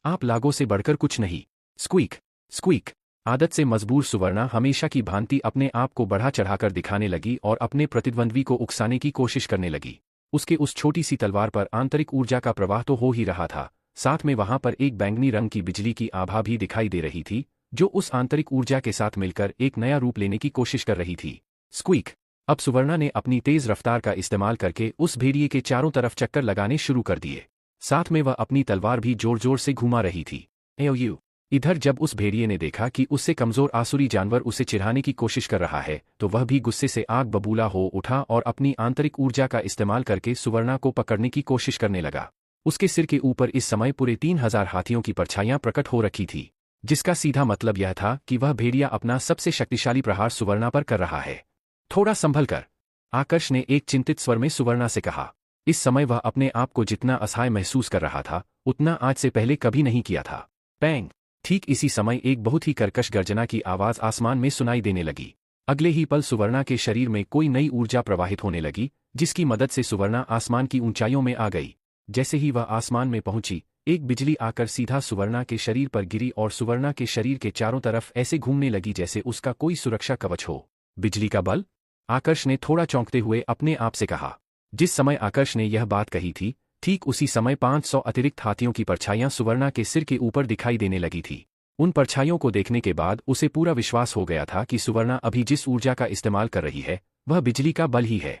आप लागों से बढ़कर कुछ नहीं। Squeak squeak. आदत से मजबूर सुवर्णा हमेशा की भांति अपने आप को बढ़ा चढ़ाकर दिखाने लगी और अपने प्रतिद्वंद्वी को उकसाने की कोशिश करने लगी। उसके उस छोटी सी तलवार पर आंतरिक ऊर्जा का प्रवाह तो हो ही रहा था, साथ में वहां पर एक बैंगनी रंग की बिजली की आभा भी दिखाई दे रही थी, जो उस आंतरिक ऊर्जा के साथ मिलकर एक नया रूप लेने की कोशिश कर रही थी। स्क्वीक। अब सुवर्णा ने अपनी तेज रफ्तार का इस्तेमाल करके उस भेड़िए के चारों तरफ चक्कर लगाने शुरू कर दिए। साथ में वह अपनी तलवार भी जोर जोर से घुमा रही थी। एओयू। इधर जब उस भेड़िए ने देखा कि उससे कमजोर आसुरी जानवर उसे चिढ़ाने की कोशिश कर रहा है, तो वह भी गुस्से से आग बबूला हो उठा और अपनी आंतरिक ऊर्जा का इस्तेमाल करके सुवर्णा को पकड़ने की कोशिश करने लगा। उसके सिर के ऊपर इस समय पूरे 3000 हाथियों की परछाइयां प्रकट हो रखी थी, जिसका सीधा मतलब यह था कि वह भेड़िया अपना सबसे शक्तिशाली प्रहार सुवर्णा पर कर रहा है। थोड़ा संभल कर, आकर्ष ने एक चिंतित स्वर में सुवर्णा से कहा। इस समय वह अपने आप को जितना असहाय महसूस कर रहा था, उतना आज से पहले कभी नहीं किया था। पैंग। ठीक इसी समय एक बहुत ही कर्कश गर्जना की आवाज आसमान में सुनाई देने लगी। अगले ही पल सुवर्णा के शरीर में कोई नई ऊर्जा प्रवाहित होने लगी, जिसकी मदद से सुवर्णा आसमान की ऊंचाइयों में आ गई। जैसे ही वह आसमान में पहुंची, एक बिजली आकर सीधा सुवर्णा के शरीर पर गिरी और सुवर्णा के शरीर के चारों तरफ ऐसे घूमने लगी जैसे उसका कोई सुरक्षा कवच हो। बिजली का बल? आकर्ष ने थोड़ा चौंकते हुए अपने आप से कहा। जिस समय आकर्ष ने यह बात कही थी, ठीक उसी समय 500 अतिरिक्त हाथियों की परछाइयां सुवर्णा के सिर के ऊपर दिखाई देने लगी थी। उन परछाइयों को देखने के बाद उसे पूरा विश्वास हो गया था कि सुवर्णा अभी जिस ऊर्जा का इस्तेमाल कर रही है, वह बिजली का बल ही है।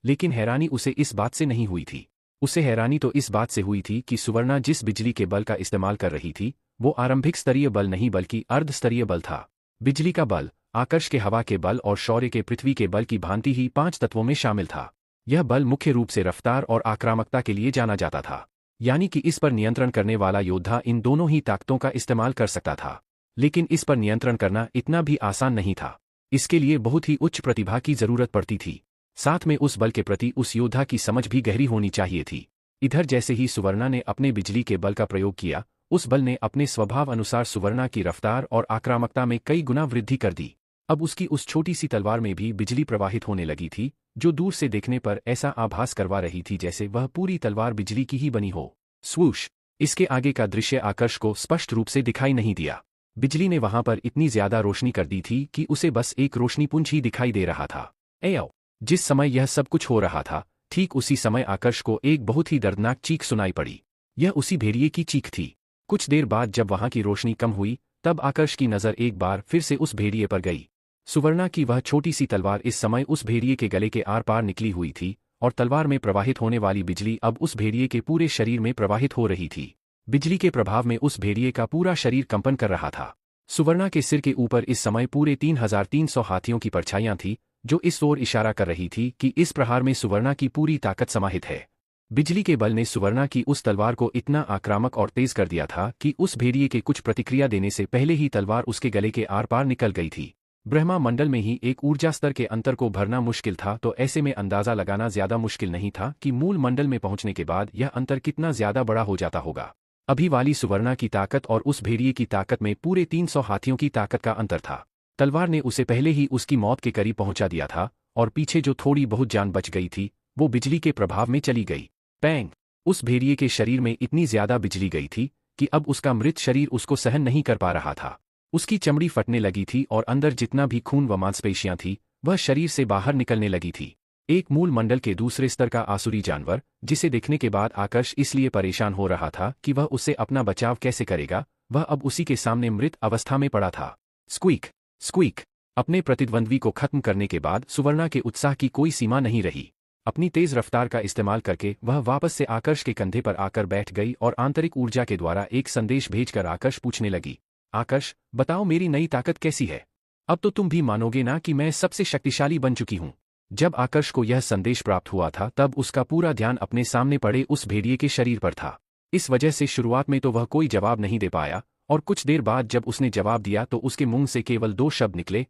लेकिन हैरानी उसे इस बात से नहीं हुई थी। उसे हैरानी तो इस बात से हुई थी कि सुवर्णा जिस बिजली के बल का इस्तेमाल कर रही थी, वो आरंभिक स्तरीय बल नहीं बल्कि अर्ध स्तरीय बल था। बिजली का बल, आकर्ष के हवा के बल और शौर्य के पृथ्वी के बल की भांति ही 5 तत्वों में शामिल था। यह बल मुख्य रूप से रफ्तार और आक्रामकता के लिए जाना जाता था, यानी कि इस पर नियंत्रण करने वाला योद्धा इन दोनों ही ताकतों का इस्तेमाल कर सकता था। लेकिन इस पर नियंत्रण करना इतना भी आसान नहीं था। इसके लिए बहुत ही उच्च प्रतिभा की जरूरत पड़ती थी। साथ में उस बल के प्रति उस योद्धा की समझ भी गहरी होनी चाहिए थी। इधर जैसे ही सुवर्णा ने अपने बिजली के बल का प्रयोग किया, उस बल ने अपने स्वभाव अनुसार सुवर्णा की रफ्तार और आक्रामकता में कई गुना वृद्धि कर दी। अब उसकी उस छोटी सी तलवार में भी बिजली प्रवाहित होने लगी थी, जो दूर से देखने पर ऐसा आभास करवा रही थी जैसे वह पूरी तलवार बिजली की ही बनी हो। स्वूश। इसके आगे का दृश्य आकर्ष को स्पष्ट रूप से दिखाई नहीं दिया। बिजली ने वहां पर इतनी ज्यादा रोशनी कर दी थी कि उसे बस एक रोशनीपुंज ही दिखाई दे रहा था। एओ। जिस समय यह सब कुछ हो रहा था, ठीक उसी समय आकर्ष को एक बहुत ही दर्दनाक चीख सुनाई पड़ी। यह उसी भेड़िए की चीख थी। कुछ देर बाद जब वहां की रोशनी कम हुई, तब आकर्ष की नजर एक बार फिर से उस भेड़िए पर गई। सुवर्णा की वह छोटी सी तलवार इस समय उस भेड़िए के गले के आर पार निकली हुई थी, और तलवार में प्रवाहित होने वाली बिजली अब उस भेड़िए के पूरे शरीर में प्रवाहित हो रही थी। बिजली के प्रभाव में उस भेड़िए का पूरा शरीर कंपन कर रहा था। सुवर्णा के सिर के ऊपर इस समय पूरे 3300 हाथियों की परछाइयां थी, जो इस ओर इशारा कर रही थी कि इस प्रहार में सुवर्णा की पूरी ताकत समाहित है। बिजली के बल ने सुवर्णा की उस तलवार को इतना आक्रामक और तेज कर दिया था कि उस भेड़िए के कुछ प्रतिक्रिया देने से पहले ही तलवार उसके गले के आर पार निकल गई थी। ब्रह्मा मंडल में ही एक ऊर्जा स्तर के अंतर को भरना मुश्किल था, तो ऐसे में अंदाजा लगाना ज्यादा मुश्किल नहीं था कि मूल मंडल में पहुंचने के बाद यह अंतर कितना ज्यादा बड़ा हो जाता होगा। अभी वाली सुवर्णा की ताकत और उस भेड़िए की ताकत में पूरे 300 हाथियों की ताकत का अंतर था। तलवार ने उसे पहले ही उसकी मौत के करीब पहुंचा दिया था, और पीछे जो थोड़ी बहुत जान बच गई थी, वो बिजली के प्रभाव में चली गई। पैंग। उस भेड़िए के शरीर में इतनी ज्यादा बिजली गई थी कि अब उसका मृत शरीर उसको सहन नहीं कर पा रहा था। उसकी चमड़ी फटने लगी थी और अंदर जितना भी खून व मांसपेशियां थी, वह शरीर से बाहर निकलने लगी थी। एक मूल मंडल के दूसरे स्तर का आसुरी जानवर, जिसे देखने के बाद आकर्ष इसलिए परेशान हो रहा था कि वह उससे अपना बचाव कैसे करेगा, वह अब उसी के सामने मृत अवस्था में पड़ा था। Squeak squeak. अपने प्रतिद्वंद्वी को खत्म करने के बाद सुवर्णा के उत्साह की कोई सीमा नहीं रही। अपनी तेज रफ्तार का इस्तेमाल करके वह वापस से आकर्ष के कंधे पर आकर बैठ गई और आंतरिक ऊर्जा के द्वारा एक संदेश भेजकर आकर्ष पूछने लगी, आकर्ष, बताओ मेरी नई ताकत कैसी है? अब तो तुम भी मानोगे ना कि मैं सबसे शक्तिशाली बन चुकी हूं। जब आकर्ष को यह संदेश प्राप्त हुआ था, तब उसका पूरा ध्यान अपने सामने पड़े उस भेड़िए के शरीर पर था। इस वजह से शुरुआत में तो वह कोई जवाब नहीं दे पाया, और कुछ देर बाद जब उसने जवाब दिया तो उसके मुंह से केवल 2 शब्द निकले,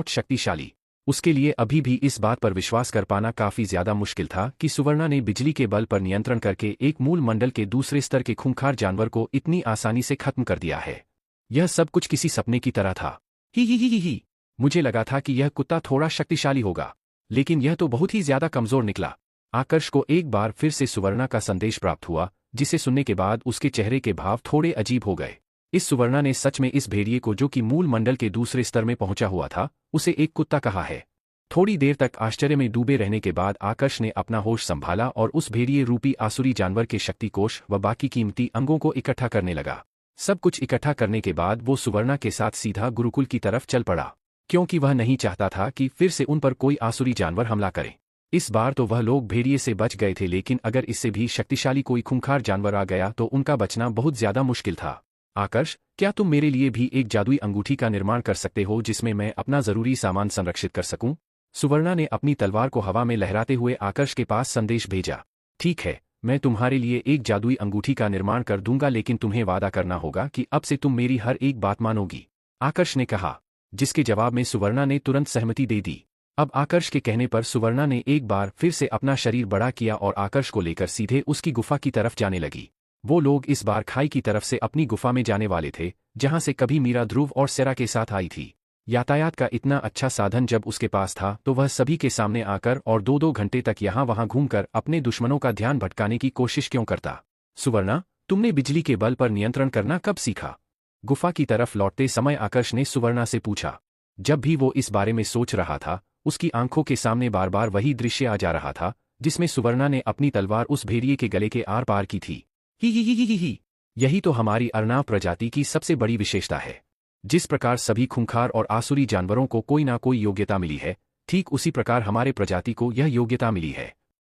शक्तिशाली। उसके लिए अभी भी इस बात पर विश्वास कर पाना काफी ज्यादा मुश्किल था कि सुवर्णा ने बिजली के बल पर नियंत्रण करके एक मूल मंडल के दूसरे स्तर के खूंखार जानवर को इतनी आसानी से खत्म कर दिया है। यह सब कुछ किसी सपने की तरह था। ही। मुझे लगा था कि यह कुत्ता थोड़ा शक्तिशाली होगा, लेकिन यह तो बहुत ही ज्यादा कमजोर निकला। आकर्ष को एक बार फिर से सुवर्णा का संदेश प्राप्त हुआ, जिसे सुनने के बाद उसके चेहरे के भाव थोड़े अजीब हो गए। इस सुवर्णा ने सच में इस भेड़िए को, जो कि मूल मंडल के दूसरे स्तर में पहुंचा हुआ था, उसे एक कुत्ता कहा है। थोड़ी देर तक आश्चर्य में डूबे रहने के बाद आकर्ष ने अपना होश संभाला और उस भेड़िए रूपी आसुरी जानवर के शक्ति कोष व बाकी कीमती अंगों को इकट्ठा करने लगा। सब कुछ इकट्ठा करने के बाद वो सुवर्णा के साथ सीधा गुरुकुल की तरफ चल पड़ा, क्योंकि वह नहीं चाहता था कि फिर से उन पर कोई आसुरी जानवर हमला करे। इस बार तो वह लोग भेड़िए से बच गए थे, लेकिन अगर इससे भी शक्तिशाली कोई खूंखार जानवर आ गया तो उनका बचना बहुत ज्यादा मुश्किल था। आकर्ष, क्या तुम मेरे लिए भी एक जादुई अंगूठी का निर्माण कर सकते हो जिसमें मैं अपना जरूरी सामान संरक्षित कर सकूं? सुवर्णा ने अपनी तलवार को हवा में लहराते हुए आकर्ष के पास संदेश भेजा। ठीक है, मैं तुम्हारे लिए एक जादुई अंगूठी का निर्माण कर दूंगा, लेकिन तुम्हें वादा करना होगा कि अब से तुम मेरी हर एक बात मानोगी, आकर्ष ने कहा, जिसके जवाब में सुवर्णा ने तुरंत सहमति दे दी। अब आकर्ष के कहने पर सुवर्णा ने एक बार फिर से अपना शरीर बड़ा किया और आकर्ष को लेकर सीधे उसकी गुफा की तरफ जाने लगी। वो लोग इस बार खाई की तरफ से अपनी गुफा में जाने वाले थे, जहां से कभी मीरा ध्रुव और सेरा के साथ आई थी। यातायात का इतना अच्छा साधन जब उसके पास था तो वह सभी के सामने आकर और 2-2 घंटे तक यहाँ वहां घूमकर अपने दुश्मनों का ध्यान भटकाने की कोशिश क्यों करता? सुवर्णा, तुमने बिजली के बल पर नियंत्रण करना कब सीखा? गुफा की तरफ लौटते समय आकर्ष ने सुवर्णा से पूछा। जब भी वो इस बारे में सोच रहा था, उसकी आंखों के सामने बार बार वही दृश्य आ जा रहा था, जिसमें सुवर्णा ने अपनी तलवार उस भेड़िए के गले के आर पार की थी। ही। यही तो हमारी अर्नाव प्रजाति की सबसे बड़ी विशेषता है। जिस प्रकार सभी खूंखार और आसुरी जानवरों को कोई ना कोई योग्यता मिली है, ठीक उसी प्रकार हमारे प्रजाति को यह योग्यता मिली है।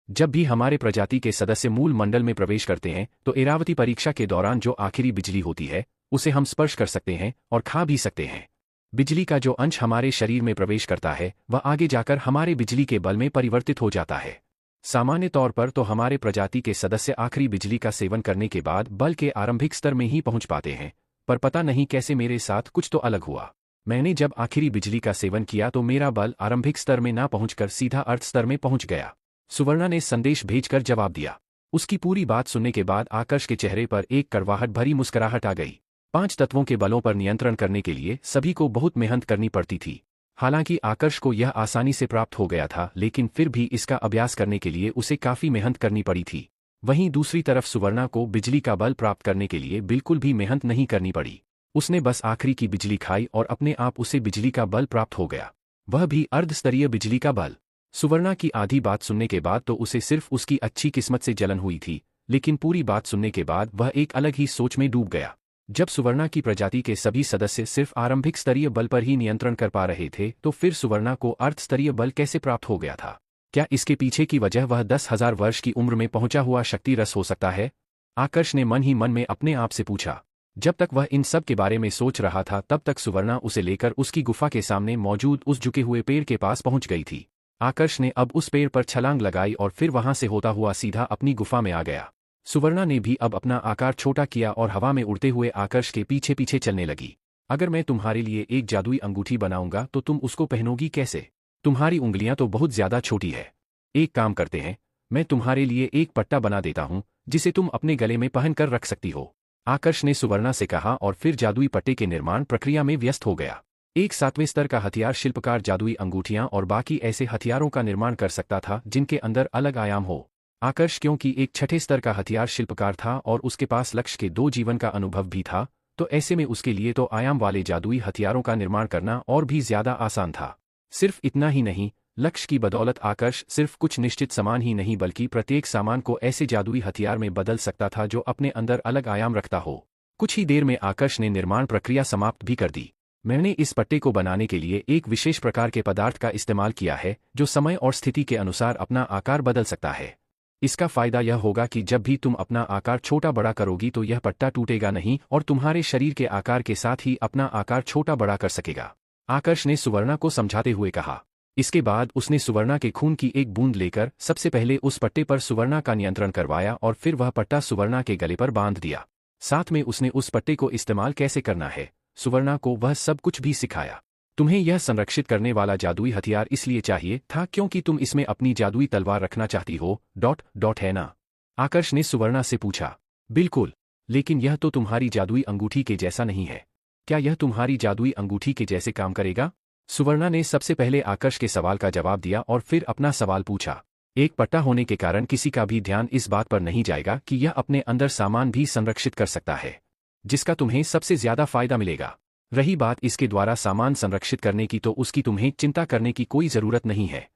जब भी हमारे प्रजाति के सदस्य मूल मंडल में प्रवेश करते हैं तो एरावती परीक्षा के दौरान जो आखिरी बिजली होती है, उसे हम स्पर्श कर सकते हैं और खा भी सकते हैं। बिजली का जो अंश हमारे शरीर में प्रवेश करता है, वह आगे जाकर हमारे बिजली के बल में परिवर्तित हो जाता है। सामान्य तौर पर तो हमारे प्रजाति के सदस्य आखिरी बिजली का सेवन करने के बाद बल के आरंभिक स्तर में ही पहुंच पाते हैं, पर पता नहीं कैसे मेरे साथ कुछ तो अलग हुआ। मैंने जब आखिरी बिजली का सेवन किया तो मेरा बल आरंभिक स्तर में ना पहुंचकर सीधा अर्ध स्तर में पहुंच गया, सुवर्णा ने संदेश भेजकर जवाब दिया। उसकी पूरी बात सुनने के बाद आकर्ष के चेहरे पर एक कड़वाहट भरी मुस्कुराहट आ गई। 5 तत्वों के बलों पर नियंत्रण करने के लिए सभी को बहुत मेहनत करनी पड़ती थी। हालांकि आकर्ष को यह आसानी से प्राप्त हो गया था, लेकिन फिर भी इसका अभ्यास करने के लिए उसे काफी मेहनत करनी पड़ी थी। वहीं दूसरी तरफ सुवर्णा को बिजली का बल प्राप्त करने के लिए बिल्कुल भी मेहनत नहीं करनी पड़ी। उसने बस आखिरी की बिजली खाई और अपने आप उसे बिजली का बल प्राप्त हो गया, वह भी अर्धस्तरीय बिजली का बल। सुवर्णा की आधी बात सुनने के बाद तो उसे सिर्फ उसकी अच्छी किस्मत से जलन हुई थी, लेकिन पूरी बात सुनने के बाद वह एक अलग ही सोच में डूब गया। जब सुवर्णा की प्रजाति के सभी सदस्य सिर्फ आरंभिक स्तरीय बल पर ही नियंत्रण कर पा रहे थे, तो फिर सुवर्णा को अर्धस्तरीय बल कैसे प्राप्त हो गया था? क्या इसके पीछे की वजह वह 10,000 वर्ष की उम्र में पहुंचा हुआ शक्ति रस हो सकता है? आकर्ष ने मन ही मन में अपने आप से पूछा। जब तक वह इन सब के बारे में सोच रहा था, तब तक सुवर्णा उसे लेकर उसकी गुफा के सामने मौजूद उस झुके हुए पेड़ के पास पहुंच गई थी। आकर्ष ने अब उस पेड़ पर छलांग लगाई और फिर वहां से होता हुआ सीधा अपनी गुफा में आ गया। सुवर्णा ने भी अब अपना आकार छोटा किया और हवा में उड़ते हुए आकर्ष के पीछे पीछे चलने लगी। अगर मैं तुम्हारे लिए एक जादुई अंगूठी बनाऊंगा तो तुम उसको पहनोगी कैसे? तुम्हारी उंगलियां तो बहुत ज्यादा छोटी है। एक काम करते हैं, मैं तुम्हारे लिए एक पट्टा बना देता हूं, जिसे तुम अपने गले में पहन कर रख सकती हो, आकर्ष ने सुवर्णा से कहा और फिर जादुई पट्टे के निर्माण प्रक्रिया में व्यस्त हो गया। एक 7वें स्तर का हथियार शिल्पकार जादुई अंगूठियां और बाकी ऐसे हथियारों का निर्माण कर सकता था जिनके अंदर अलग आयाम हो। आकर्ष क्योंकि एक 6ठे स्तर का हथियार शिल्पकार था और उसके पास लक्ष्य के 2 जीवन का अनुभव भी था, तो ऐसे में उसके लिए तो आयाम वाले जादुई हथियारों का निर्माण करना और भी ज्यादा आसान था। सिर्फ इतना ही नहीं, लक्ष्य की बदौलत आकर्ष सिर्फ कुछ निश्चित सामान ही नहीं बल्कि प्रत्येक सामान को ऐसे जादुई हथियार में बदल सकता था जो अपने अंदर अलग आयाम रखता हो। कुछ ही देर में आकर्ष ने निर्माण प्रक्रिया समाप्त भी कर दी। मैंने इस पट्टे को बनाने के लिए एक विशेष प्रकार के पदार्थ का इस्तेमाल किया है जो समय और स्थिति के अनुसार अपना आकार बदल सकता है। इसका फायदा यह होगा कि जब भी तुम अपना आकार छोटा बड़ा करोगी तो यह पट्टा टूटेगा नहीं और तुम्हारे शरीर के आकार के साथ ही अपना आकार छोटा बड़ा कर सकेगा, आकर्ष ने सुवर्णा को समझाते हुए कहा। इसके बाद उसने सुवर्णा के खून की एक बूंद लेकर सबसे पहले उस पट्टे पर सुवर्णा का नियंत्रण करवाया और फिर वह पट्टा सुवर्णा के गले पर बांध दिया। साथ में उसने उस पट्टे को इस्तेमाल कैसे करना है, सुवर्णा को वह सब कुछ भी सिखाया। तुम्हें यह संरक्षित करने वाला जादुई हथियार इसलिए चाहिए था क्योंकि तुम इसमें अपनी जादुई तलवार रखना चाहती हो, है ना? आकर्ष ने सुवर्णा से पूछा। बिल्कुल, लेकिन यह तो तुम्हारी जादुई अंगूठी के जैसा नहीं है। क्या यह तुम्हारी जादुई अंगूठी के जैसे काम करेगा? सुवर्णा ने सबसे पहले आकर्ष के सवाल का जवाब दिया और फिर अपना सवाल पूछा। एक पट्टा होने के कारण किसी का भी ध्यान इस बात पर नहीं जाएगा कि यह अपने अंदर सामान भी संरक्षित कर सकता है, जिसका तुम्हें सबसे ज्यादा फायदा मिलेगा। रही बात इसके द्वारा सामान संरक्षित करने की, तो उसकी तुम्हें चिंता करने की कोई जरूरत नहीं है।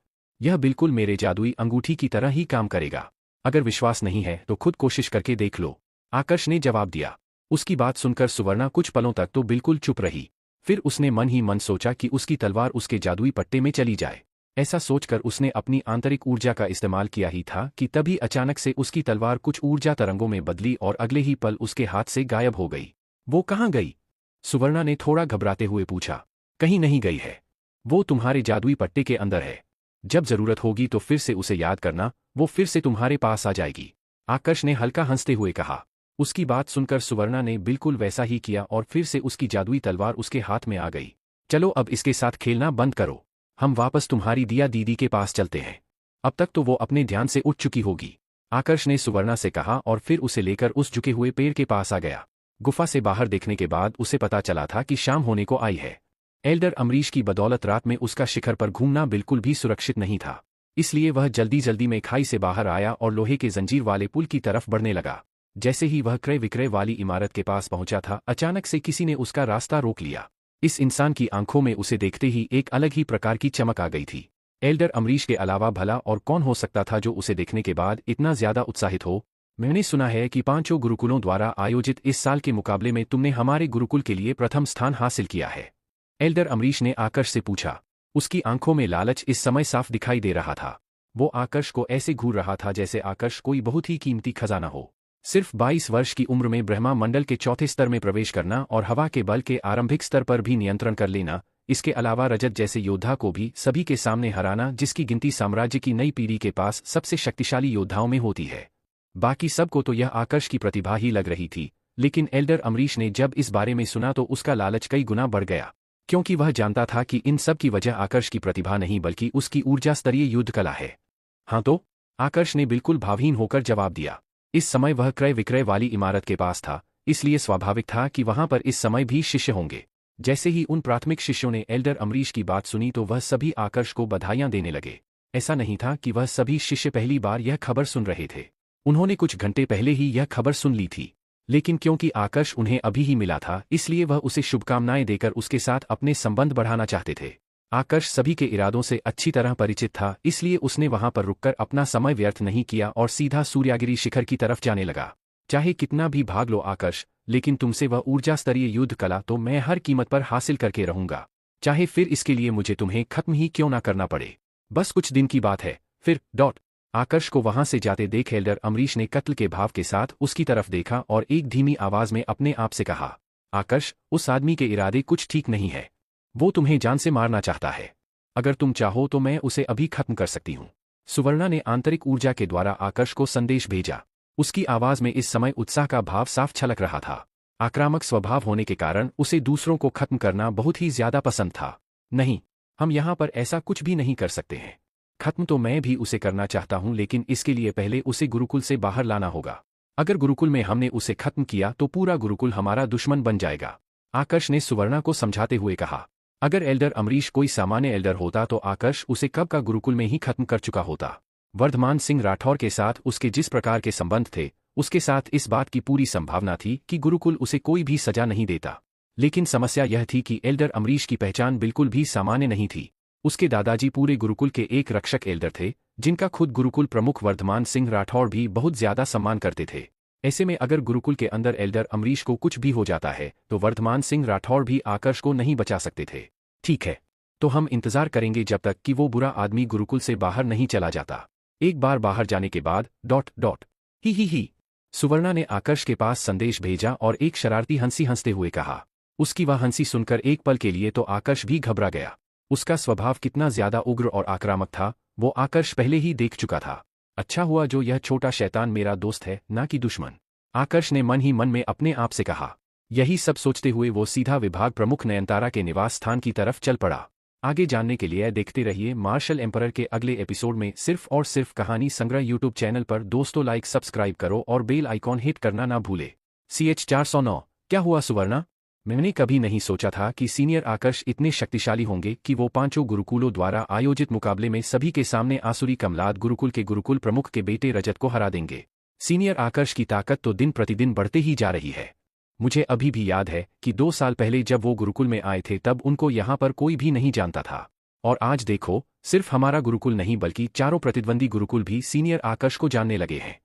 यह बिल्कुल मेरे जादुई अंगूठी की तरह ही काम करेगा। अगर विश्वास नहीं है तो खुद कोशिश करके देख लो, आकर्ष ने जवाब दिया। उसकी बात सुनकर सुवर्णा कुछ पलों तक तो बिल्कुल चुप रही। फिर उसने मन ही मन सोचा कि उसकी तलवार उसके जादुई पट्टे में चली जाए। ऐसा सोचकर उसने अपनी आंतरिक ऊर्जा का इस्तेमाल किया ही था कि तभी अचानक से उसकी तलवार कुछ ऊर्जा तरंगों में बदली और अगले ही पल उसके हाथ से गायब हो गई। वो कहाँ गई? सुवर्णा ने थोड़ा घबराते हुए पूछा। कहीं नहीं गई है, वो तुम्हारे जादुई पट्टे के अंदर है। जब जरूरत होगी तो फिर से उसे याद करना, वो फिर से तुम्हारे पास आ जाएगी, आकर्ष ने हल्का हंसते हुए कहा। उसकी बात सुनकर सुवर्णा ने बिल्कुल वैसा ही किया और फिर से उसकी जादुई तलवार उसके हाथ में आ गई। चलो अब इसके साथ खेलना बंद करो, हम वापस तुम्हारी दिया दीदी के पास चलते हैं। अब तक तो वो अपने ध्यान से उठ चुकी होगी, आकर्ष ने सुवर्णा से कहा और फिर उसे लेकर उस झुके हुए पेड़ के पास आ गया। गुफा से बाहर देखने के बाद उसे पता चला था कि शाम होने को आई है। एल्डर अमरीश की बदौलत रात में उसका शिखर पर घूमना बिल्कुल भी सुरक्षित नहीं था, इसलिए वह जल्दी जल्दी में खाई से बाहर आया और लोहे के जंजीर वाले पुल की तरफ बढ़ने लगा। जैसे ही वह क्रय विक्रय वाली इमारत के पास पहुंचा था, अचानक से किसी ने उसका रास्ता रोक लिया। इस इंसान की आंखों में उसे देखते ही एक अलग ही प्रकार की चमक आ गई थी। एल्डर अमरीश के अलावा भला और कौन हो सकता था जो उसे देखने के बाद इतना ज्यादा उत्साहित हो? मैंने सुना है कि 5 गुरुकुलों द्वारा आयोजित इस साल के मुकाबले में तुमने हमारे गुरुकुल के लिए प्रथम स्थान हासिल किया है, एल्डर अमरीश ने आकर्ष से पूछा। उसकी आंखों में लालच इस समय साफ दिखाई दे रहा था। वो आकर्ष को ऐसे घूर रहा था जैसे आकर्ष कोई बहुत ही कीमती खजाना हो। सिर्फ 22 वर्ष की उम्र में ब्रह्मा मंडल के चौथे स्तर में प्रवेश करना और हवा के बल के आरंभिक स्तर पर भी नियंत्रण कर लेना, इसके अलावा रजत जैसे योद्धा को भी सभी के सामने हराना, जिसकी गिनती साम्राज्य की नई पीढ़ी के पास सबसे शक्तिशाली योद्धाओं में होती है। बाकी सबको तो यह आकर्ष की प्रतिभा ही लग रही थी, लेकिन एल्डर अमरीश ने जब इस बारे में सुना तो उसका लालच कई गुना बढ़ गया, क्योंकि वह जानता था कि इन सब की वजह आकर्ष की प्रतिभा नहीं बल्कि उसकी ऊर्जा स्तरीय युद्ध कला है। हाँ तो? आकर्ष ने बिल्कुल भावहीन होकर जवाब दिया। इस समय वह क्रय विक्रय वाली इमारत के पास था, इसलिए स्वाभाविक था कि वहां पर इस समय भी शिष्य होंगे। जैसे ही उन प्राथमिक शिष्यों ने एल्डर अमरीश की बात सुनी तो वह सभी आकर्ष को बधाइयां देने लगे। ऐसा नहीं था कि वह सभी शिष्य पहली बार यह खबर सुन रहे थे, उन्होंने कुछ घंटे पहले ही यह खबर सुन ली थी, लेकिन क्योंकि आकर्ष उन्हें अभी ही मिला था इसलिए वह उसे शुभकामनाएं देकर उसके साथ अपने संबंध बढ़ाना चाहते थे। आकर्ष सभी के इरादों से अच्छी तरह परिचित था, इसलिए उसने वहां पर रुककर अपना समय व्यर्थ नहीं किया और सीधा सूर्यागिरी शिखर की तरफ जाने लगा। चाहे कितना भी भाग लो आकर्ष, लेकिन तुमसे वह ऊर्जा स्तरीय युद्ध कला तो मैं हर कीमत पर हासिल करके रहूंगा, चाहे फिर इसके लिए मुझे तुम्हें खत्म ही क्यों ना करना पड़े। बस कुछ दिन की बात है फिर आकर्ष को वहां से जाते देख एल्डर अमरीश ने कत्ल के भाव के साथ उसकी तरफ देखा और एक धीमी आवाज में अपने आप से कहा, आकर्ष, उस आदमी के इरादे कुछ ठीक नहीं है, वो तुम्हें जान से मारना चाहता है। अगर तुम चाहो तो मैं उसे अभी खत्म कर सकती हूँ। सुवर्णा ने आंतरिक ऊर्जा के द्वारा आकर्ष को संदेश भेजा। उसकी आवाज में इस समय उत्साह का भाव साफ छलक रहा था। आक्रामक स्वभाव होने के कारण उसे दूसरों को खत्म करना बहुत ही ज्यादा पसंद था। नहीं, हम यहाँ पर ऐसा कुछ भी नहीं कर सकते हैं। खत्म तो मैं भी उसे करना चाहता हूँ, लेकिन इसके लिए पहले उसे गुरुकुल से बाहर लाना होगा। अगर गुरुकुल में हमने उसे खत्म किया तो पूरा गुरुकुल हमारा दुश्मन बन जाएगा, आकर्ष ने सुवर्णा को समझाते हुए कहा। अगर एल्डर अमरीश कोई सामान्य एल्डर होता तो आकर्ष उसे कब का गुरुकुल में ही खत्म कर चुका होता। वर्धमान सिंह राठौर के साथ उसके जिस प्रकार के संबंध थे, उसके साथ इस बात की पूरी संभावना थी कि गुरुकुल उसे कोई भी सजा नहीं देता। लेकिन समस्या यह थी कि एल्डर अमरीश की पहचान बिल्कुल भी सामान्य नहीं थी। उसके दादाजी पूरे गुरुकुल के एक रक्षक एल्डर थे, जिनका खुद गुरुकुल प्रमुख वर्धमान सिंह राठौर भी बहुत ज्यादा सम्मान करते थे। ऐसे में अगर गुरुकुल के अंदर एल्डर अमरीश को कुछ भी हो जाता है तो वर्धमान सिंह राठौर भी आकर्ष को नहीं बचा सकते थे। ठीक है, तो हम इंतजार करेंगे जब तक कि वो बुरा आदमी गुरुकुल से बाहर नहीं चला जाता। एक बार बाहर जाने के बाद ही सुवर्णा ने आकर्ष के पास संदेश भेजा और एक शरारती हंसी हंसते हुए कहा। उसकी वह हंसी सुनकर एक पल के लिए तो आकर्ष भी घबरा गया। उसका स्वभाव कितना ज्यादा उग्र और आक्रामक था, वो आकर्ष पहले ही देख चुका था। अच्छा हुआ जो यह छोटा शैतान मेरा दोस्त है, ना कि दुश्मन, आकर्ष ने मन ही मन में अपने आप से कहा। यही सब सोचते हुए वो सीधा विभाग प्रमुख नयनतारा के निवास स्थान की तरफ चल पड़ा। आगे जानने के लिए देखते रहिए मार्शल एम्परर के अगले एपिसोड में। सिर्फ और सिर्फ कहानी संग्रह यूट्यूब चैनल पर। दोस्तों लाइक सब्सक्राइब करो और बेल आइकॉन हिट करना ना भूले। CH 409 क्या हुआ सुवर्णा? मैंने कभी नहीं सोचा था कि सीनियर आकर्ष इतने शक्तिशाली होंगे कि वो पांचों गुरुकुलों द्वारा आयोजित मुकाबले में सभी के सामने आसुरी कमलाद गुरुकुल के गुरुकुल प्रमुख के बेटे रजत को हरा देंगे। सीनियर आकर्ष की ताकत तो दिन प्रतिदिन बढ़ते ही जा रही है। मुझे अभी भी याद है कि 2 साल पहले जब वो गुरुकुल में आए थे तब उनको यहाँ पर कोई भी नहीं जानता था। और आज देखो, सिर्फ हमारा गुरुकुल नहीं बल्कि चारों प्रतिद्वंदी गुरुकुल भी सीनियर आकर्ष को जानने लगे हैं।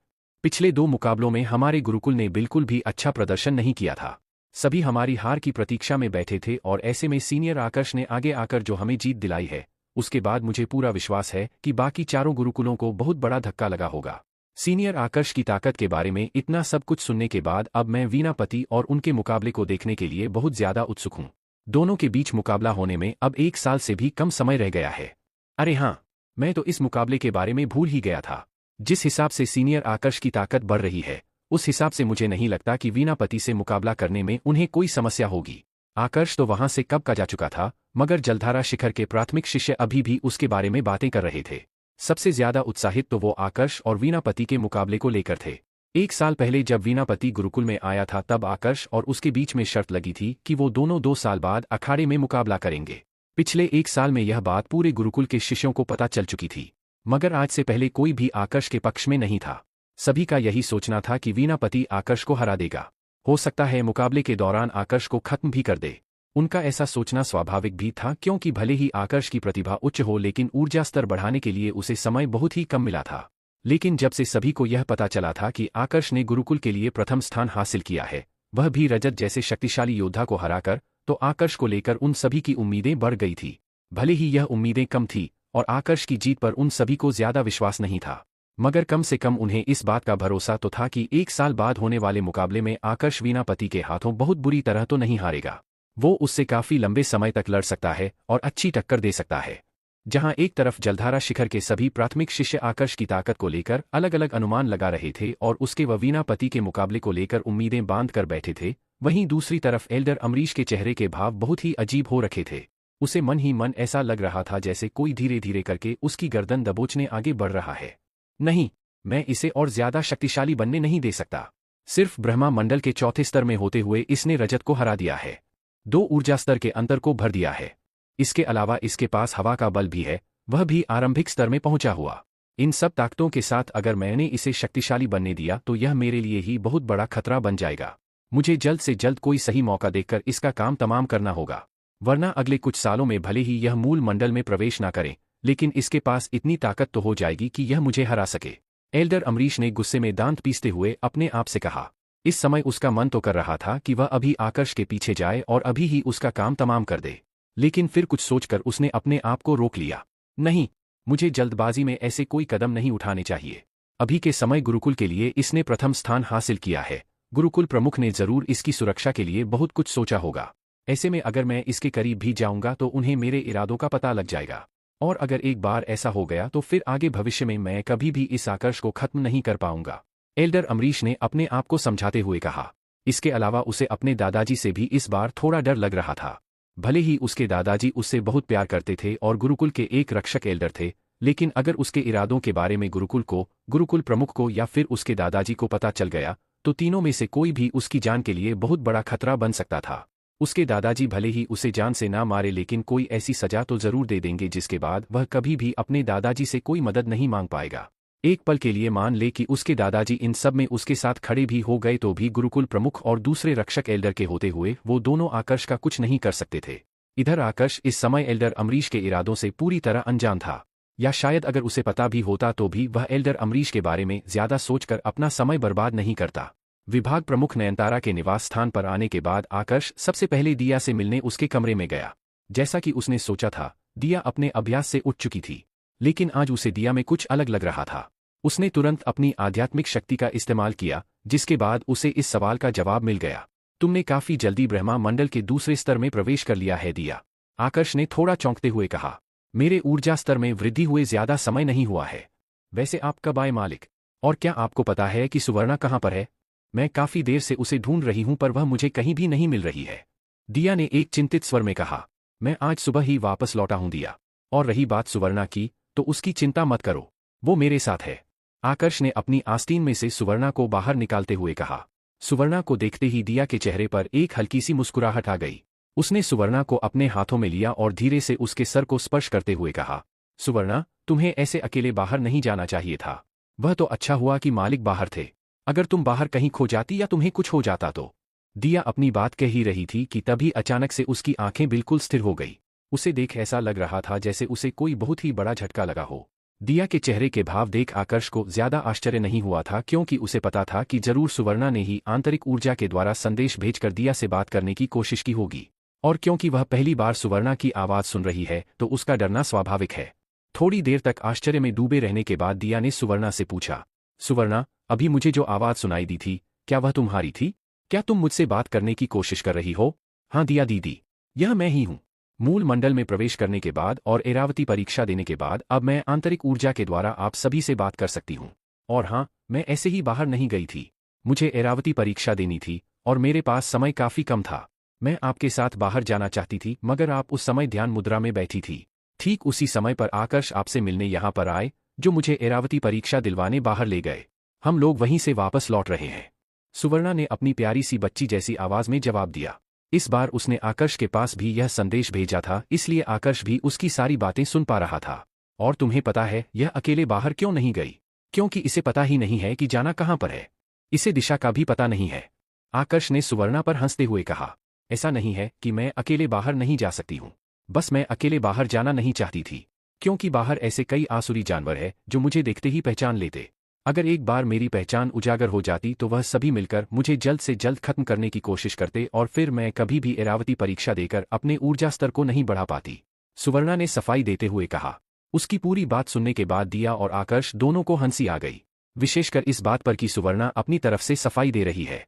पिछले 2 मुकाबलों में हमारे गुरुकुल ने बिल्कुल भी अच्छा प्रदर्शन नहीं किया था। सभी हमारी हार की प्रतीक्षा में बैठे थे और ऐसे में सीनियर आकर्ष ने आगे आकर जो हमें जीत दिलाई है, उसके बाद मुझे पूरा विश्वास है कि बाकी चारों गुरुकुलों को बहुत बड़ा धक्का लगा होगा। सीनियर आकर्ष की ताकत के बारे में इतना सब कुछ सुनने के बाद अब मैं वीणापति और उनके मुकाबले को देखने के लिए बहुत ज्यादा उत्सुक हूं। दोनों के बीच मुकाबला होने में अब 1 साल से भी कम समय रह गया है। अरे हाँ, मैं तो इस मुकाबले के बारे में भूल ही गया था। जिस हिसाब से सीनियर आकर्ष की ताकत बढ़ रही है, उस हिसाब से मुझे नहीं लगता कि वीणापति से मुकाबला करने में उन्हें कोई समस्या होगी। आकर्ष तो वहां से कब का जा चुका था, मगर जलधारा शिखर के प्राथमिक शिष्य अभी भी उसके बारे में बातें कर रहे थे। सबसे ज्यादा उत्साहित तो वो आकर्ष और वीणापति के मुकाबले को लेकर थे। 1 साल पहले जब वीणापति गुरुकुल में आया था तब आकर्ष और उसके बीच में शर्त लगी थी कि वो दोनों 2 साल बाद अखाड़े में मुकाबला करेंगे। पिछले 1 साल में यह बात पूरे गुरुकुल के शिष्यों को पता चल चुकी थी, मगर आज से पहले कोई भी आकर्ष के पक्ष में नहीं था। सभी का यही सोचना था कि वीणापति आकर्ष को हरा देगा। हो सकता है मुकाबले के दौरान आकर्ष को खत्म भी कर दे। उनका ऐसा सोचना स्वाभाविक भी था क्योंकि भले ही आकर्ष की प्रतिभा उच्च हो लेकिन ऊर्जा स्तर बढ़ाने के लिए उसे समय बहुत ही कम मिला था। लेकिन जब से सभी को यह पता चला था कि आकर्ष ने गुरुकुल के लिए प्रथम स्थान हासिल किया है, वह भी रजत जैसे शक्तिशाली योद्धा को हराकर, तो आकर्ष को लेकर उन सभी की उम्मीदें बढ़ गई थी। भले ही यह उम्मीदें कम थी और आकर्ष की जीत पर उन सभी को ज्यादा विश्वास नहीं था, मगर कम से कम उन्हें इस बात का भरोसा तो था कि 1 साल बाद होने वाले मुकाबले में आकर्ष वीणापति के हाथों बहुत बुरी तरह तो नहीं हारेगा। वो उससे काफी लंबे समय तक लड़ सकता है और अच्छी टक्कर दे सकता है। जहां एक तरफ जलधारा शिखर के सभी प्राथमिक शिष्य आकर्ष की ताकत को लेकर अलग अलग अनुमान लगा रहे थे और उसके व वीणापति के मुकाबले को लेकर उम्मीदें बांध कर बैठे थे, वहीं दूसरी तरफ एल्डर अमरीश के चेहरे के भाव बहुत ही अजीब हो रखे थे। उसे मन ही मन ऐसा लग रहा था जैसे कोई धीरे धीरे करके उसकी गर्दन दबोचने आगे बढ़ रहा है। नहीं, मैं इसे और ज्यादा शक्तिशाली बनने नहीं दे सकता। सिर्फ ब्रह्मा मंडल के चौथे स्तर में होते हुए इसने रजत को हरा दिया है, 2 ऊर्जा स्तर के अंतर को भर दिया है। इसके अलावा इसके पास हवा का बल भी है, वह भी आरंभिक स्तर में पहुंचा हुआ। इन सब ताकतों के साथ अगर मैंने इसे शक्तिशाली बनने दिया तो यह मेरे लिए ही बहुत बड़ा खतरा बन जाएगा। मुझे जल्द से जल्द कोई सही मौका देखकर इसका काम तमाम करना होगा, वरना अगले कुछ सालों में भले ही यह मूल मंडल में प्रवेश ना करे, लेकिन इसके पास इतनी ताकत तो हो जाएगी कि यह मुझे हरा सके। एल्डर अमरीश ने गुस्से में दांत पीसते हुए अपने आप से कहा। इस समय उसका मन तो कर रहा था कि वह अभी आकर्ष के पीछे जाए और अभी ही उसका काम तमाम कर दे, लेकिन फिर कुछ सोचकर उसने अपने आप को रोक लिया। नहीं, मुझे जल्दबाजी में ऐसे कोई कदम नहीं उठाने चाहिए। अभी के समय गुरुकुल के लिए इसने प्रथम स्थान हासिल किया है, गुरुकुल प्रमुख ने जरूर इसकी सुरक्षा के लिए बहुत कुछ सोचा होगा। ऐसे में अगर मैं इसके करीब भी जाऊंगा तो उन्हें मेरे इरादों का पता लग जाएगा, और अगर एक बार ऐसा हो गया तो फिर आगे भविष्य में मैं कभी भी इस आकर्ष को खत्म नहीं कर पाऊंगा, एल्डर अमरीश ने अपने आप को समझाते हुए कहा। इसके अलावा उसे अपने दादाजी से भी इस बार थोड़ा डर लग रहा था। भले ही उसके दादाजी उससे बहुत प्यार करते थे और गुरुकुल के एक रक्षक एल्डर थे, लेकिन अगर उसके इरादों के बारे में गुरुकुल को, गुरुकुल प्रमुख को या फिर उसके दादाजी को पता चल गया तो तीनों में से कोई भी उसकी जान के लिए बहुत बड़ा खतरा बन सकता था। उसके दादाजी भले ही उसे जान से ना मारे लेकिन कोई ऐसी सजा तो जरूर दे देंगे जिसके बाद वह कभी भी अपने दादाजी से कोई मदद नहीं मांग पाएगा। एक पल के लिए मान ले कि उसके दादाजी इन सब में उसके साथ खड़े भी हो गए तो भी गुरुकुल प्रमुख और दूसरे रक्षक एल्डर के होते हुए वो दोनों आकर्ष का कुछ नहीं कर सकते थे। इधर आकर्ष इस समय एल्डर अमरीश के इरादों से पूरी तरह अनजान था, या शायद अगर उसे पता भी होता तो भी वह एल्डर अमरीश के बारे में ज्यादा सोचकर अपना समय बर्बाद नहीं करता। विभाग प्रमुख नयनतारा के निवास स्थान पर आने के बाद आकर्ष सबसे पहले दिया से मिलने उसके कमरे में गया। जैसा कि उसने सोचा था, दिया अपने अभ्यास से उठ चुकी थी, लेकिन आज उसे दिया में कुछ अलग लग रहा था। उसने तुरंत अपनी आध्यात्मिक शक्ति का इस्तेमाल किया, जिसके बाद उसे इस सवाल का जवाब मिल गया। तुमने काफी जल्दी ब्रह्मा मंडल के दूसरे स्तर में प्रवेश कर लिया है दिया, आकर्ष ने थोड़ा चौंकते हुए कहा। मेरे ऊर्जा स्तर में वृद्धि हुए ज्यादा समय नहीं हुआ है। वैसे आप कब आए मालिक? और क्या आपको पता है कि सुवर्णा कहाँ पर है? मैं काफी देर से उसे ढूंढ रही हूं पर वह मुझे कहीं भी नहीं मिल रही है, दिया ने एक चिंतित स्वर में कहा। मैं आज सुबह ही वापस लौटा हूं दिया, और रही बात सुवर्णा की तो उसकी चिंता मत करो, वो मेरे साथ है। आकर्ष ने अपनी आस्तीन में से सुवर्णा को बाहर निकालते हुए कहा। सुवर्णा को देखते ही दिया के चेहरे पर एक हल्की सी मुस्कुराहट आ गई। उसने सुवर्णा को अपने हाथों में लिया और धीरे से उसके सर को स्पर्श करते हुए कहा, सुवर्णा, तुम्हें ऐसे अकेले बाहर नहीं जाना चाहिए था। वह तो अच्छा हुआ कि मालिक बाहर थे। अगर तुम बाहर कहीं खो जाती या तुम्हें कुछ हो जाता तो। दिया अपनी बात कह ही रही थी कि तभी अचानक से उसकी आंखें बिल्कुल स्थिर हो गई। उसे देख ऐसा लग रहा था जैसे उसे कोई बहुत ही बड़ा झटका लगा हो। दिया के चेहरे के भाव देख आकर्ष को ज्यादा आश्चर्य नहीं हुआ था, क्योंकि उसे पता था कि जरूर सुवर्णा ने ही आंतरिक ऊर्जा के द्वारा संदेश भेजकर दिया से बात करने की कोशिश की होगी। और क्योंकि वह पहली बार सुवर्णा की आवाज सुन रही है तो उसका डरना स्वाभाविक है। थोड़ी देर तक आश्चर्य में डूबे रहने के बाद दिया ने सुवर्णा से पूछा, सुवर्णा, अभी मुझे जो आवाज सुनाई दी थी, क्या वह तुम्हारी थी? क्या तुम मुझसे बात करने की कोशिश कर रही हो? हाँ दिया दीदी, यह मैं ही हूँ। मूल मंडल में प्रवेश करने के बाद और एरावती परीक्षा देने के बाद अब मैं आंतरिक ऊर्जा के द्वारा आप सभी से बात कर सकती हूँ। और हाँ, मैं ऐसे ही बाहर नहीं गई थी। मुझे एरावती परीक्षा देनी थी और मेरे पास समय काफी कम था। मैं आपके साथ बाहर जाना चाहती थी, मगर आप उस समय ध्यान मुद्रा में बैठी थी। ठीक उसी समय पर आकर्ष आपसे मिलने यहाँ पर आए, जो मुझे एरावती परीक्षा दिलवाने बाहर ले गए। हम लोग वहीं से वापस लौट रहे हैं। सुवर्णा ने अपनी प्यारी सी बच्ची जैसी आवाज में जवाब दिया। इस बार उसने आकर्ष के पास भी यह संदेश भेजा था, इसलिए आकर्ष भी उसकी सारी बातें सुन पा रहा था। और तुम्हें पता है यह अकेले बाहर क्यों नहीं गई? क्योंकि इसे पता ही नहीं है कि जाना कहाँ पर है। इसे दिशा का भी पता नहीं है। आकर्ष ने सुवर्णा पर हंसते हुए कहा, ऐसा नहीं है कि मैं अकेले बाहर नहीं जा सकती हूँ। बस मैं अकेले बाहर जाना नहीं चाहती थी, क्योंकि बाहर ऐसे कई आसुरी जानवर हैं जो मुझे देखते ही पहचान लेते। अगर एक बार मेरी पहचान उजागर हो जाती तो वह सभी मिलकर मुझे जल्द से जल्द खत्म करने की कोशिश करते और फिर मैं कभी भी एरावती परीक्षा देकर अपने ऊर्जा स्तर को नहीं बढ़ा पाती। सुवर्णा ने सफाई देते हुए कहा। उसकी पूरी बात सुनने के बाद दिया और आकर्ष दोनों को हंसी आ गई, विशेषकर इस बात पर कि सुवर्णा अपनी तरफ से सफाई दे रही है।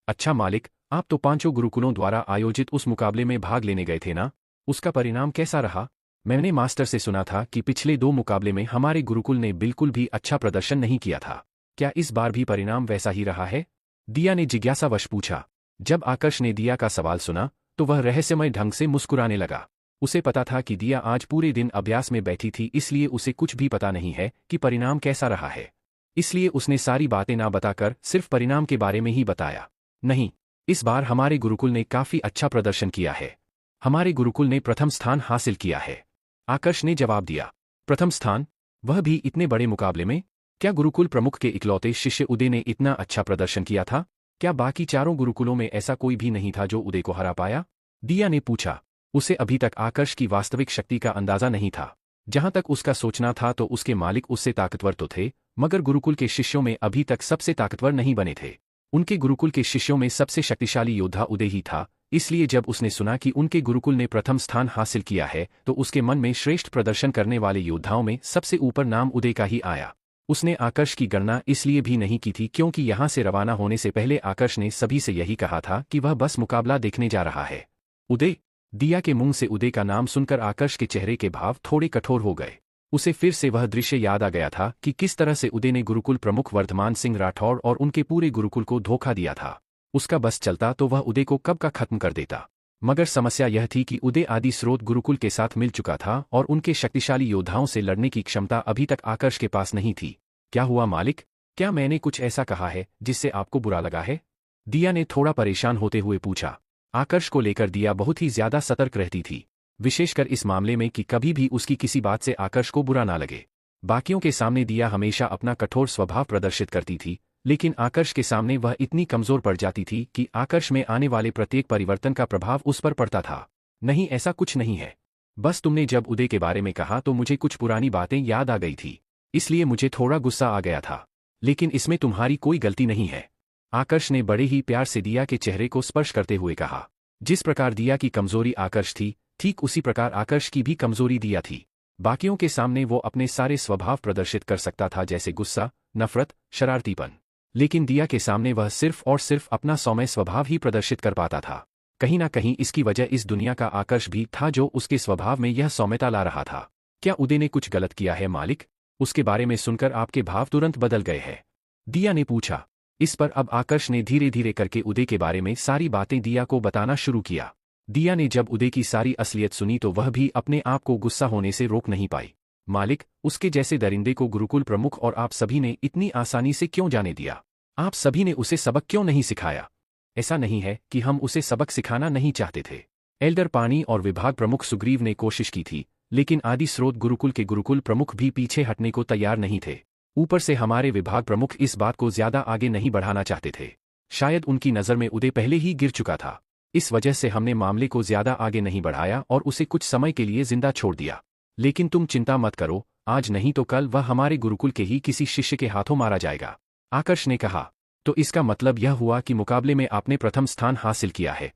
अच्छा मालिक, आप तो 5 गुरुकुलों द्वारा आयोजित उस मुकाबले में भाग लेने गए थे ना? उसका परिणाम कैसा रहा? मैंने मास्टर से सुना था कि पिछले 2 मुकाबले में हमारे गुरुकुल ने बिल्कुल भी अच्छा प्रदर्शन नहीं किया था। क्या इस बार भी परिणाम वैसा ही रहा है? दिया ने जिज्ञासावश पूछा। जब आकर्ष ने दिया का सवाल सुना तो वह रहस्यमय ढंग से मुस्कुराने लगा। उसे पता था कि दिया आज पूरे दिन अभ्यास में बैठी थी, इसलिए उसे कुछ भी पता नहीं है कि परिणाम कैसा रहा है। इसलिए उसने सारी बातें ना बताकर सिर्फ परिणाम के बारे में ही बताया। नहीं, इस बार हमारे गुरुकुल ने काफी अच्छा प्रदर्शन किया है। हमारे गुरुकुल ने प्रथम स्थान हासिल किया है। आकर्ष ने जवाब दिया। प्रथम स्थान? वह भी इतने बड़े मुकाबले में? क्या गुरुकुल प्रमुख के इकलौते शिष्य उदय ने इतना अच्छा प्रदर्शन किया था? क्या बाकी 4 गुरुकुलों में ऐसा कोई भी नहीं था जो उदय को हरा पाया? दिया ने पूछा। उसे अभी तक आकर्ष की वास्तविक शक्ति का अंदाजा नहीं था। जहां तक उसका सोचना था तो उसके मालिक उससे ताकतवर तो थे, मगर गुरुकुल के शिष्यों में अभी तक सबसे ताकतवर नहीं बने थे। उनके गुरुकुल के शिष्यों में सबसे शक्तिशाली योद्धा उदय ही था, इसलिए जब उसने सुना कि उनके गुरुकुल ने प्रथम स्थान हासिल किया है तो उसके मन में श्रेष्ठ प्रदर्शन करने वाले योद्धाओं में सबसे ऊपर नाम उदय का ही आया। उसने आकर्ष की गणना इसलिए भी नहीं की थी क्योंकि यहाँ से रवाना होने से पहले आकर्ष ने सभी से यही कहा था कि वह बस मुकाबला देखने जा रहा है। उदय? दिया के मुंह से उदय का नाम सुनकर आकर्ष के चेहरे के भाव थोड़े कठोर हो गए। उसे फिर से वह दृश्य याद आ गया था कि किस तरह से उदय ने गुरुकुल प्रमुख वर्धमान सिंह राठौड़ और उनके पूरे गुरुकुल को धोखा दिया था। उसका बस चलता तो वह उदय को कब का खत्म कर देता। मगर समस्या यह थी कि उदय आदि स्रोत गुरुकुल के साथ मिल चुका था और उनके शक्तिशाली योद्धाओं से लड़ने की क्षमता अभी तक आकर्ष के पास नहीं थी। क्या हुआ मालिक? क्या मैंने कुछ ऐसा कहा है जिससे आपको बुरा लगा है? दिया ने थोड़ा परेशान होते हुए पूछा। आकर्ष को लेकर दिया बहुत ही ज्यादा सतर्क रहती थी, विशेषकर इस मामले में कि कभी भी उसकी किसी बात से आकर्ष को बुरा ना लगे। बाकियों के सामने दिया हमेशा अपना कठोर स्वभाव प्रदर्शित करती थी, लेकिन आकर्ष के सामने वह इतनी कमजोर पड़ जाती थी कि आकर्ष में आने वाले प्रत्येक परिवर्तन का प्रभाव उस पर पड़ता था। नहीं, ऐसा कुछ नहीं है। बस तुमने जब उदय के बारे में कहा तो मुझे कुछ पुरानी बातें याद आ गई थी, इसलिए मुझे थोड़ा गुस्सा आ गया था। लेकिन इसमें तुम्हारी कोई गलती नहीं है। आकर्ष ने बड़े ही प्यार से दिया के चेहरे को स्पर्श करते हुए कहा। जिस प्रकार दिया की कमजोरी आकर्ष थी, ठीक उसी प्रकार आकर्ष की भी कमजोरी दिया थी। बाकियों के सामने वो अपने सारे स्वभाव प्रदर्शित कर सकता था, जैसे गुस्सा, नफरत, शरारतीपन, लेकिन दिया के सामने वह सिर्फ और सिर्फ अपना सौम्य स्वभाव ही प्रदर्शित कर पाता था। कहीं ना कहीं इसकी वजह इस दुनिया का आकर्ष भी था जो उसके स्वभाव में यह सौम्यता ला रहा था। क्या उदय ने कुछ गलत किया है मालिक? उसके बारे में सुनकर आपके भाव तुरंत बदल गए हैं, दिया ने पूछा। इस पर अब आकर्ष ने धीरे धीरे करके उदय के बारे में सारी बातें दिया को बताना शुरू किया। दिया ने जब उदय की सारी असलियत सुनी तो वह भी अपने आप को गुस्सा होने से रोक नहीं पाई। मालिक, उसके जैसे दरिंदे को गुरुकुल प्रमुख और आप सभी ने इतनी आसानी से क्यों जाने दिया? आप सभी ने उसे सबक क्यों नहीं सिखाया? ऐसा नहीं है कि हम उसे सबक सिखाना नहीं चाहते थे। एल्डर पानी और विभाग प्रमुख सुग्रीव ने कोशिश की थी, लेकिन आदि स्रोत गुरुकुल के गुरुकुल प्रमुख भी पीछे हटने को तैयार नहीं थे। ऊपर से हमारे विभाग प्रमुख इस बात को ज्यादा आगे नहीं बढ़ाना चाहते थे। शायद उनकी नज़र में उदय पहले ही गिर चुका था। इस वजह से हमने मामले को ज्यादा आगे नहीं बढ़ाया और उसे कुछ समय के लिए जिंदा छोड़ दिया। लेकिन तुम चिंता मत करो, आज नहीं तो कल वह हमारे गुरुकुल के ही किसी शिष्य के हाथों मारा जाएगा। आकर्ष ने कहा। तो इसका मतलब यह हुआ कि मुकाबले में आपने प्रथम स्थान हासिल किया है।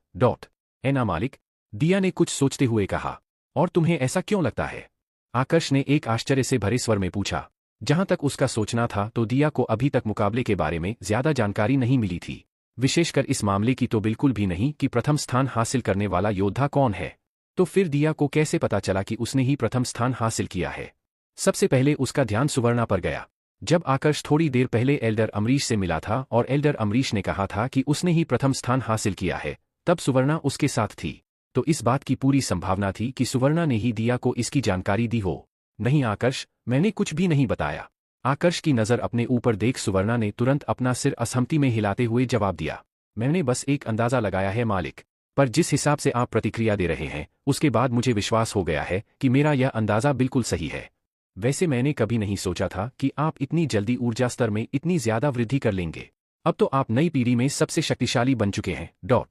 है ना मालिक? दिया ने कुछ सोचते हुए कहा। और तुम्हें ऐसा क्यों लगता है? आकर्ष ने एक आश्चर्य से भरे स्वर में पूछा। जहां तक उसका सोचना था तो दिया को अभी तक मुकाबले के बारे में ज्यादा जानकारी नहीं मिली थी, विशेषकर इस मामले की तो बिल्कुल भी नहीं कि प्रथम स्थान हासिल करने वाला योद्धा कौन है। तो फिर दिया को कैसे पता चला कि उसने ही प्रथम स्थान हासिल किया है? सबसे पहले उसका ध्यान सुवर्णा पर गया। जब आकर्ष थोड़ी देर पहले एल्डर अमरीश से मिला था और एल्डर अमरीश ने कहा था कि उसने ही प्रथम स्थान हासिल किया है, तब सुवर्णा उसके साथ थी। तो इस बात की पूरी संभावना थी कि सुवर्णा ने ही दिया को इसकी जानकारी दी हो। नहीं आकर्ष, मैंने कुछ भी नहीं बताया। आकर्ष की नज़र अपने ऊपर देख सुवर्णा ने तुरंत अपना सिर असहमति में हिलाते हुए जवाब दिया। मैंने बस एक अंदाजा लगाया है मालिक, पर जिस हिसाब से आप प्रतिक्रिया दे रहे हैं उसके बाद मुझे विश्वास हो गया है कि मेरा यह अंदाजा बिल्कुल सही है। वैसे मैंने कभी नहीं सोचा था कि आप इतनी जल्दी ऊर्जा स्तर में इतनी ज्यादा वृद्धि कर लेंगे। अब तो आप नई पीढ़ी में सबसे शक्तिशाली बन चुके हैं।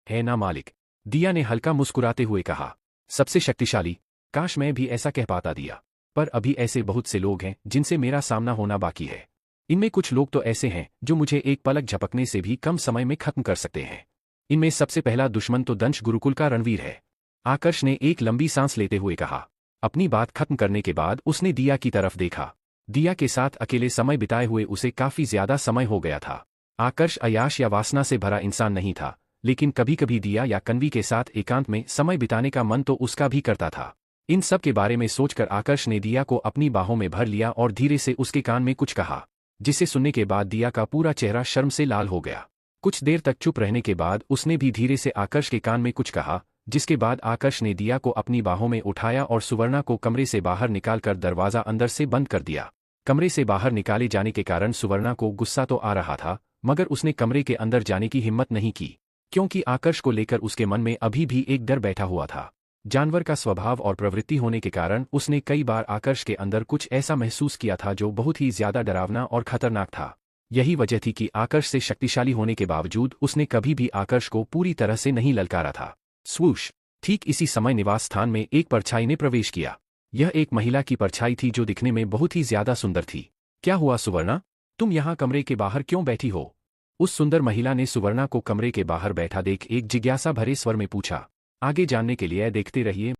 है ना मालिक? दिया ने हल्का मुस्कुराते हुए कहा। सबसे शक्तिशाली? काश मैं भी ऐसा कह पाता दिया, पर अभी ऐसे बहुत से लोग हैं जिनसे मेरा सामना होना बाकी है। इनमें कुछ लोग तो ऐसे हैं जो मुझे एक पलक झपकने से भी कम समय में खत्म कर सकते हैं। इनमें सबसे पहला दुश्मन तो दंश गुरुकुल का रणवीर है। आकर्ष ने एक लंबी सांस लेते हुए कहा। अपनी बात खत्म करने के बाद उसने दिया की तरफ देखा। दिया के साथ अकेले समय बिताए हुए उसे काफी ज्यादा समय हो गया था। आकर्ष अयाश या वासना से भरा इंसान नहीं था, लेकिन कभी कभी दिया या कन्वी के साथ एकांत में समय बिताने का मन तो उसका भी करता था। इन सब के बारे में सोचकर आकर्ष ने दिया को अपनी बाहों में भर लिया और धीरे से उसके कान में कुछ कहा, जिसे सुनने के बाद दिया का पूरा चेहरा शर्म से लाल हो गया। कुछ देर तक चुप रहने के बाद उसने भी धीरे से आकर्ष के कान में कुछ कहा, जिसके बाद आकर्ष ने दिया को अपनी बाहों में उठाया और सुवर्णा को कमरे से बाहर निकालकर दरवाजा अंदर से बंद कर दिया। कमरे से बाहर निकाले जाने के कारण सुवर्णा को गुस्सा तो आ रहा था, मगर उसने कमरे के अंदर जाने की हिम्मत नहीं की, क्योंकि आकर्ष को लेकर उसके मन में अभी भी एक डर बैठा हुआ था। जानवर का स्वभाव और प्रवृत्ति होने के कारण उसने कई बार आकर्ष के अंदर कुछ ऐसा महसूस किया था जो बहुत ही ज्यादा डरावना और खतरनाक था। यही वजह थी कि आकर्ष से शक्तिशाली होने के बावजूद उसने कभी भी आकर्ष को पूरी तरह से नहीं ललकारा था। स्वूश! ठीक इसी समय निवास स्थान में एक परछाई ने प्रवेश किया। यह एक महिला की परछाई थी जो दिखने में बहुत ही ज्यादा सुंदर थी। क्या हुआ सुवर्णा, तुम यहाँ कमरे के बाहर क्यों बैठी हो? उस सुंदर महिला ने सुवर्णा को कमरे के बाहर बैठा देख एक जिज्ञासा भरे स्वर में पूछा। आगे जानने के लिए देखते रहिए।